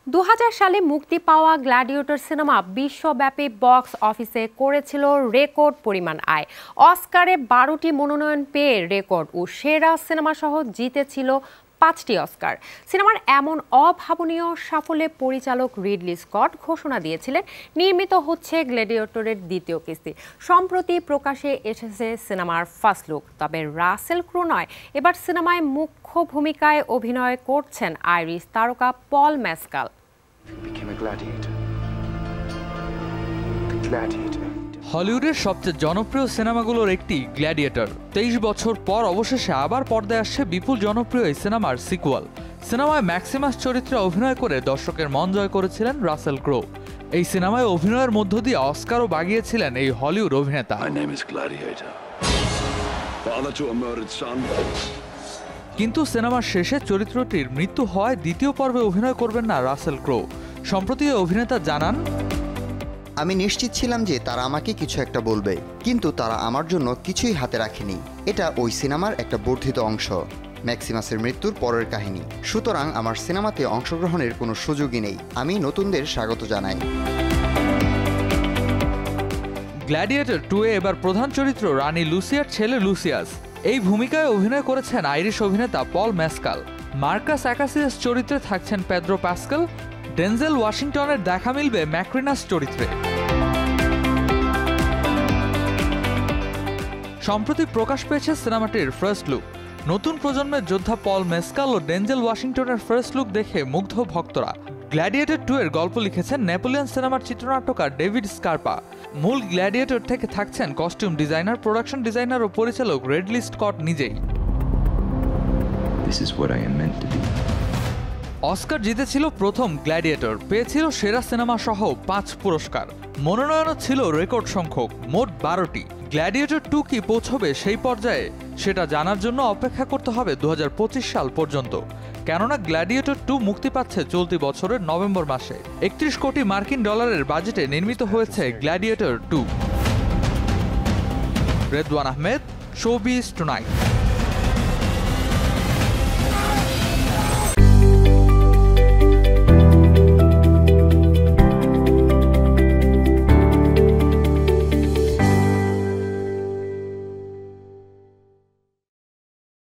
2000 সালে মুক্তি পাওয়া গ্ল্যাডিয়েটর সিনেমা বিশ্বব্যাপী বক্স অফিসে করেছিল রেকর্ড পরিমাণ আয়। অস্কারে 12টি মনোনয়ন পেয়ে রেকর্ড ও সেরা সিনেমা সহ জিতেছিল 5টি অস্কার। সিনেমার এমন অভাবনীয় সাফল্যে পরিচালক রিডলি স্কট ঘোষণা দিয়েছিলেন নির্মিত হচ্ছে গ্ল্যাডিয়েটরের দ্বিতীয় কিস্তি। সম্প্রতি প্রকাশে এসেছে সিনেমার ফার্স্ট লুক। তবে রাসেল ক্রো নয়, এবার সিনেমায় মুখ্য ভূমিকায় অভিনয় করছেন আইরিশ তারকা পল মেসকাল। হলিউডের সবচেয়ে জনপ্রিয় সিনেমাগুলোর একটি গ্ল্যাডিয়েটর। 23 বছর পর অবশেষে আবার পর্দায় আসছে বিপুল জনপ্রিয় এই সিনেমার সিকুয়াল। সিনেমায় ম্যাক্সিমাস চরিত্রে অভিনয় করে দর্শকের মন জয় করেছিলেন রাসেল ক্রো। এই সিনেমায় অভিনয়ের মধ্য দিয়ে অস্কারও বাগিয়েছিলেন এই হলিউড অভিনেতা। কিন্তু সিনেমার শেষে চরিত্রটির মৃত্যু হওয়ায় দ্বিতীয় পর্বে অভিনয় করবেন না রাসেল ক্রো। সম্প্রতি অভিনেতা জানান, আমি নিশ্চিত ছিলাম যে তারা আমাকে কিছু একটা বলবে, কিন্তু তারা আমার জন্য কিছুই হাতে রাখেনি। এটা ওই সিনেমার একটা বর্ধিত অংশ, ম্যাক্সিমাসের মৃত্যুর পরের কাহিনী। সুতরাং আমার সিনেমাতে অংশগ্রহণের কোনো সুযোগই নেই। আমি নতুনদের স্বাগত জানাই। গ্ল্যাডিয়েটর 2-এ এবার প্রধান চরিত্র রানী লুসিয়ার ছেলে লুসিয়াস। এই ভূমিকায় অভিনয় করেছেন আইরিশ অভিনেতা পল মেসকাল। মার্কাস অ্যাকাসিয়াস চরিত্রে থাকছেন পেদ্রো পাস্কেল। ডেনজেল ওয়াশিংটনের দেখা মিলবে ম্যাক্রিনাস চরিত্রে। সম্প্রতি প্রকাশ পেয়েছে সিনেমাটির ফার্স্ট লুক। নতুন প্রজন্মের যোদ্ধা পল মেসকাল ও ডেনজেল ওয়াশিংটনের ফার্স্ট লুক দেখে মুগ্ধ ভক্তরা। গ্ল্যাডিয়েটর 2-এর গল্প লিখেছেন নেপোলিয়ন সিনেমার চিত্রনাট্যকার ডেভিড স্কারপা। মূল গ্ল্যাডিয়েটর থেকে থাকছেন কস্টিউম ডিজাইনার, প্রোডাকশন ডিজাইনার ও পরিচালক রিডলি স্কট নিজেই। অস্কার জিতেছিল প্রথম গ্ল্যাডিয়েটর, পেয়েছিল সেরা সিনেমা সহ 5 পুরস্কার। মনোনয়নও ছিল রেকর্ড সংখ্যক, মোট 12টি। গ্ল্যাডিয়েটর 2 কি পৌঁছবে সেই পর্যায়ে, সেটা জানার জন্য অপেক্ষা করতে হবে 2025 সাল পর্যন্ত। কেননা গ্ল্যাডিয়েটর 2 মুক্তি পাচ্ছে চলতি বছরের নভেম্বর মাসে। 31 কোটি মার্কিন ডলারের বাজেটে নির্মিত হয়েছে gladiator 2। Redwan Ahmed, showbiz tonight.